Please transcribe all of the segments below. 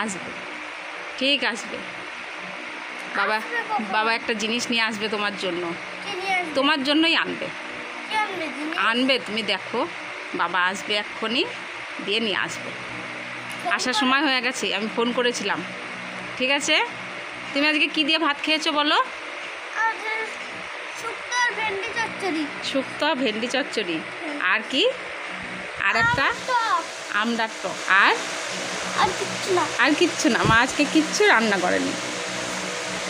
আসবে, ঠিক আসবে। বাবা বাবা একটা জিনিস নিয়ে আসবে তোমার জন্য, তোমার জন্যই আনবে। আনবে, তুমি দেখো, বাবা আসবে এক্ষুনি, দিয়ে নিয়ে আসবে। আসার সময় হয়ে গেছে, আমি ফোন করেছিলাম। ঠিক আছে, তুমি আজকে কি দিয়ে ভাত খেয়েছো বলো? শুক্তো ভেন্ডি চচ্চড়ি। আর কি? আর একটা আমড়ার টক। আর কিচ্ছু না। মা আজকে কিচ্ছু রান্না করেনি।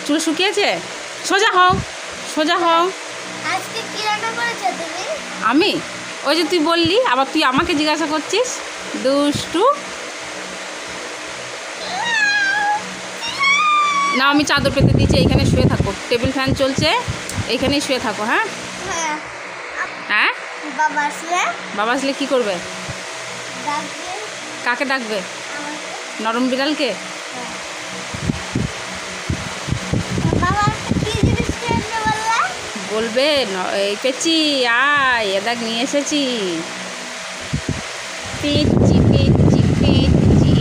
চুল শুকিয়েছে? সোজা হও, সোজা হও। আজকে কি রান্না করেছো তুমি? আমি? ওই যে তুই বললি, আবার তুই আমাকে জিজ্ঞাসা করছিস, দুষ্টু। না, আমি চাদর পেতে দিয়েছি, এইখানে শুয়ে থাকো। টেবিল ফ্যান চলছে, এইখানেই শুয়ে থাকো। হ্যাঁ হ্যাঁ। বাবা আসলে কি করবে? কাকে ডাকবে? নরম বিড়ালকে? বলবে এই পেঁচি আয়, এদাক নিয়ে এসেছি। পিচ্ছি পিচ্ছি পিচ্ছি।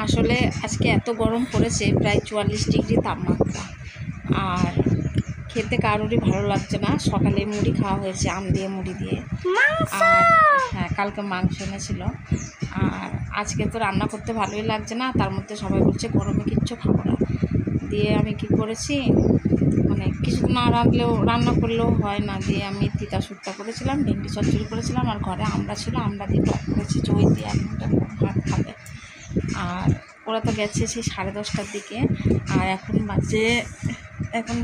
আসলে আজকে এত গরম পড়েছে, প্রায় 44 ডিগ্রি তাপমাত্রা। আর খেতে কারোরই ভালো লাগছে না। সকালে মুড়ি খাওয়া হয়েছে, আম দিয়ে মুড়ি দিয়ে। আর হ্যাঁ, কালকে মাংস এনেছিল। আর আজকে তো রান্না করতে ভালোই লাগছে না, তার মধ্যে সবাই বলছে গরমে কিচ্ছু খাবো না। দিয়ে আমি কি করেছি, মানে কিছু না রান্না করলেও হয় না, দিয়ে আমি তিতা শুক্তা করেছিলাম, ভেন্ডি চচ্চড়ি করেছিলাম, আর ঘরে আমরা ছিল, আমরা দিয়ে টক করেছি। জই দিয়ে একটা ভাত খাবে। আর ওরা তো গেছে সেই 10:30টার দিকে। আর এখন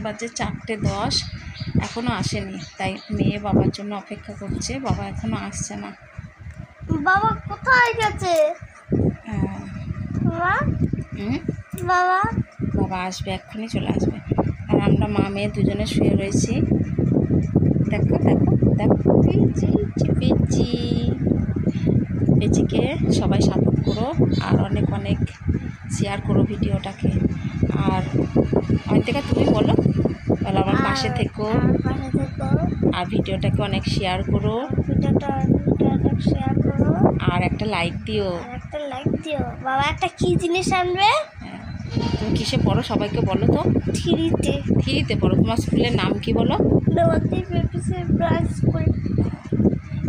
বাজে 4:10, এখনও আসেনি। তাই মেয়ে বাবার জন্য অপেক্ষা করছে, বাবা এখনও আসছে না। বাবা কোথায় গেছে? বাবা আসবে, এক্ষুনি চলে আসবে। আর আমরা মা মেয়ে দুজনে শুয়ে রয়েছি। দেখো দেখো দেখো, পেঁচি পেঁচি। পেঁচিকে সবাই সাপোর্ট করো, আর অনেক অনেক শেয়ার করো ভিডিওটাকে। আর অনেক তুমি বলো, তাহলে আমার পাশে থেকো, আর ভিডিওটাকে অনেক শেয়ার করো, আর একটা লাইক দিও। বাবা একটা কি জিনিস আনবে? তুমি কিসে পড়ো সবাইকে বলো তো? থ্রিতে পড়ো। তোমার স্কুলের নাম কি বলো?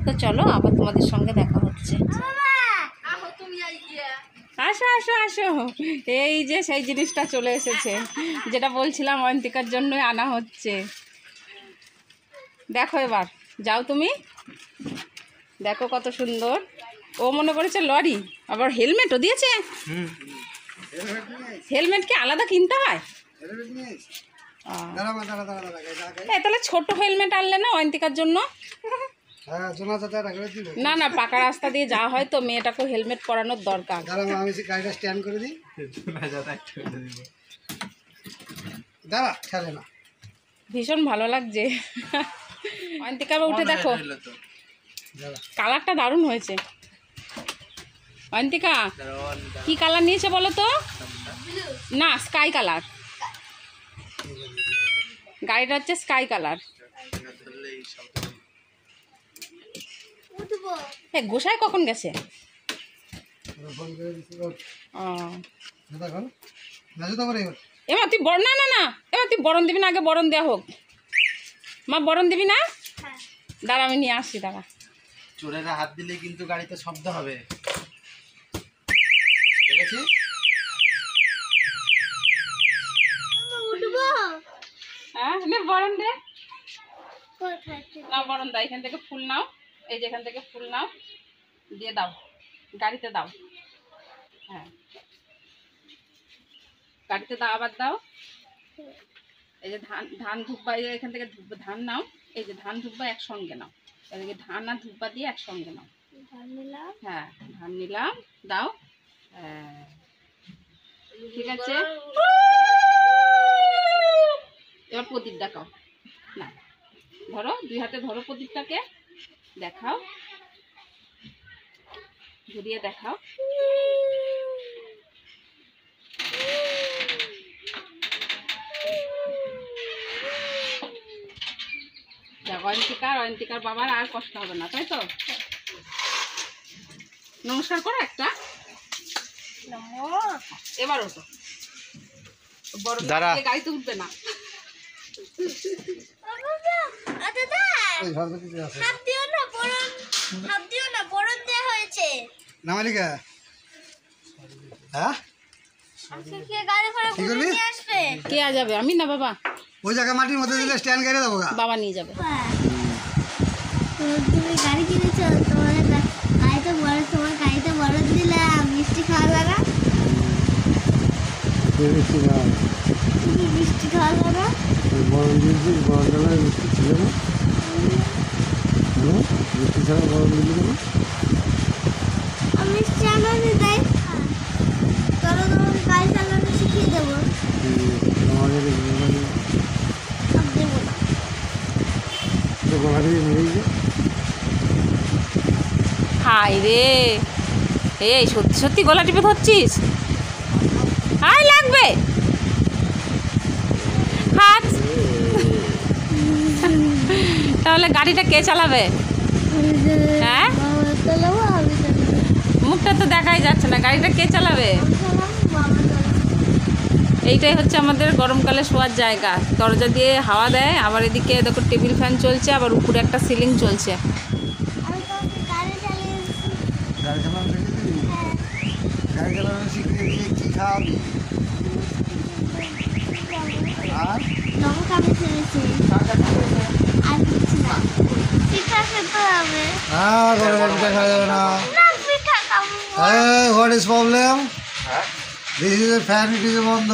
তো চলো, আবার তোমাদের সঙ্গে দেখা হচ্ছে। আসো আসো আসো, এই যে সেই জিনিসটা চলে এসেছে, যেটা বলছিলাম অয়ন্তিকার জন্যই আনা হচ্ছে। দেখো, এবার যাও তুমি, দেখো কত সুন্দর। ও মনে করেছে লরি, আবার হেলমেটও দিয়েছে। হেলমেট কি আলাদা কিনতে হয়? তাহলে ছোট হেলমেট আনলে না অয়ন্তিকার জন্য? না না, পাকা রাস্তা দিয়ে যাওয়া হয় তো, মেয়েটাকে হেলমেট পরানোর দরকার। ভীষণ ভালো লাগছে। অয়ন্তিকা উঠে দেখো, কালারটা দারুণ হয়েছে। অয়ন্তিকা কি কালার নিয়েছে বলো তো? না, স্কাই কালার। গাড়িটা হচ্ছে স্কাই কালার। গোসাই কখন গেছে? এবার তুই বরণ, না না না, এবার তুই বরণ দিবি না, আগে বরণ দেওয়া হোক। মা বরণ দিবি না? দাঁড়া, আমি নিয়ে আসছি, দাঁড়া। চোরেরা হাত দিলে কিন্তু গাড়িতে শব্দ হবে। হ্যাঁ, বরণ দে না, বরণ দাও। এখান থেকে ফুল নাও, এই যে এখান থেকে ফুল নাও, দিয়ে দাও, গাড়িতে দাও। হ্যাঁ, গাড়িতে দাও, আবার দাও। এই যে ধান ধুব্বা, এখান থেকে ধান নাও, এই যে ধান ধুব্বা একসঙ্গে নাও, এদিকে ধান আর ধুব্বা দিয়ে একসঙ্গে নাও। হ্যাঁ, ধান নিলাম, দাও। ঠিক আছে, এবার প্রদীপ দেখাও। না, ধরো, দুই হাতে ধরো প্রদীপটাকে, দেখাও, ঘুরিয়ে দেখাও। অয়ন্তিকার বাবার আর কষ্ট হবে না, তাই তো? নমস্কার করো একটা। এবার ওঠো, বড় দাঁড়া। গাড়িতে উঠবে না। হাত দিও না, বরণ দেওয়া হয়েছে। নামালিকা হ্যাঁ আজকে কে গাড়ি ভাড়া কি করে করবি? নিয়ে আসবে? কে আর যাবে? আমি না বাবা, ওই জায়গায় মাটির মধ্যে দিলে স্ট্যান্ড গাড়ি দেবো গা। বাবা নিয়ে যাবে। তুমি গাড়ি কিনেছো, তোমার গাড়িতে বড়, তোমার গাড়িতে বড় দিলে মিষ্টি খাওয়া লাগা, তুমি মিষ্টি খাওয়া লাগা। আমি মিষ্টি আনানি দেয়, চলো তোমাকে গাড়ি চালানো শিখিয়ে দেবো। সব দেবো না। হাই রে, এই সত্যি সত্যি গলা টিপে ধরছিস? হাই লাগবে হাত। তাহলে গাড়িটা কে চালাবে? হ্যাঁ, বাবা চালাবো, আমি চালাবো। মুখটা তো দেখাই যাচ্ছে না, গাড়িটা কে চালাবে? আমি চালাবো, বাবা চালাবো। এইটাই হচ্ছে আমাদের গরমকালে শোয়ার জায়গা। দরজা দিয়ে হাওয়া দেয়, আবার এদিকে দেখো টেবিল ফ্যান চলছে, আবার উপরে একটা সিলিং চলছে। আমি তোমাকে গাড়ি চালিয়েছি। গাড়ি চালানো শিখে দিবি? হ্যাঁ। গাড়ি চালানো শিখে দিয়ে কি খাওয়াবি? আর লঙ্কা আমি ছেড়েছি, আর কিছু না। পিঠা খেতে হবে। গরমে পিঠা খাওয়া যাবে না। না, পিঠা খাবো। Hey, what is problem? This is a fan, it is a বন্ধ।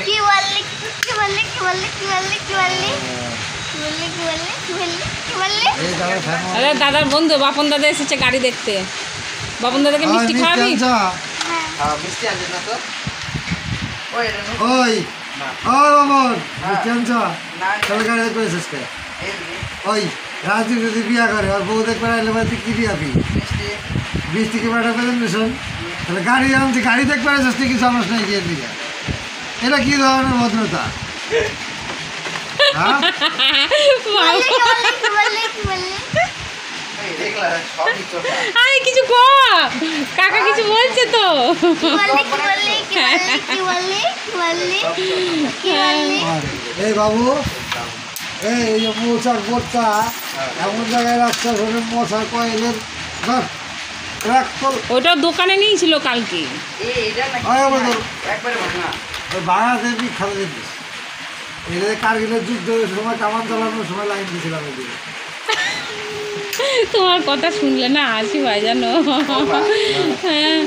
কি বললি? কি বললি? কি বললি? কি বললি? কি বললি? কি বললি? কি বললি? কি বললি? কি বললি? এই দাদা ফ্যান আরে দাদার বন্ধু বাপন দাদা এসেছে গাড়ি দেখতে। বাপন দাদাকে মিষ্টি খাওয়াবি? হ্যাঁ। ওই ওই বাবন মিষ্টি আনছ? চলো গাড়ি দেখবে এসেছে। ওই রাজদীপ যদি বিয়া করে আর বউ দেখবে আইলে বাড়িতে কি দিয়াবি? বৃষ্টিকে পাঠা পেলেন মিশন, তাহলে গাড়ি আনছি, গাড়ি দেখবে এসেছে কি সমস্যা নেই গিয়ে দিকে। এটা কি ধরনের ভদ্রতা? হ্যাঁ কি বললি? কি বললি? আরে কিছু কো, কাকা কিছু বলছে তো। কি বললি? কি বললি? কি বললি? কি বললি? কি বললি? এই বাবু, এই যে মশার বোটটা এমন জায়গায় রাখতে হবে, মশার কয়েলের রাখতো। ওটা দোকানে নিয়েছিল কালকে। বাংলাদেশের বিখ্যাত জিনিস এটা। কার্গিলের যুদ্ধের সময় কামান চালানোর সময় লাইন দিয়েছিলাম এদিকে। তোমার কথা শুনলে না হাসি পায় জানো, হ্যাঁ,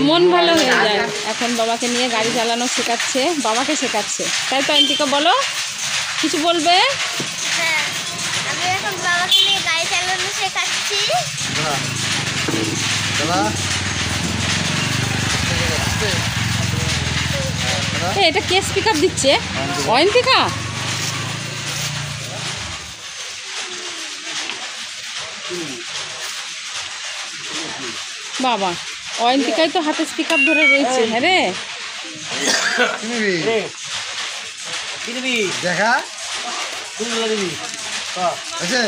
মন ভালো হয়ে যায়। এখন বাবাকে নিয়ে গাড়ি চালানো শেখাচ্ছে, বাবাকে শেখাচ্ছে, তাই তো? আন্টিকে বলো, কিছু বলবে? হ্যাঁ, আমি এখন বাবাকে নিয়ে গাড়ি চালানো শেখাচ্ছি। এটা কে স্পিকার দিচ্ছে? অয়ন্তিকা? বাবা, অয়ন্তিকাই তো হাতে স্পিকার ধরে রয়েছে। হ্যাঁ রে, দেখা আছে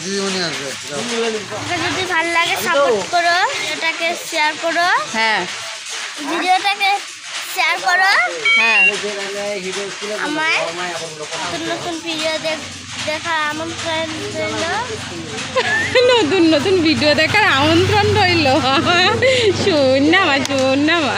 দিদিমণি আসবে। এটা যদি ভালো লাগে সাপোর্ট করো, এটাকে শেয়ার করো, হ্যাঁ ভিডিওটাকে শেয়ার করো। হ্যাঁ, আমায় নতুন নতুন ভিডিও দেখার আমন্ত্রণ রইল। নতুন নতুন ভিডিও দেখার আমন্ত্রণ রইল। শোন না মা, শোন না মা।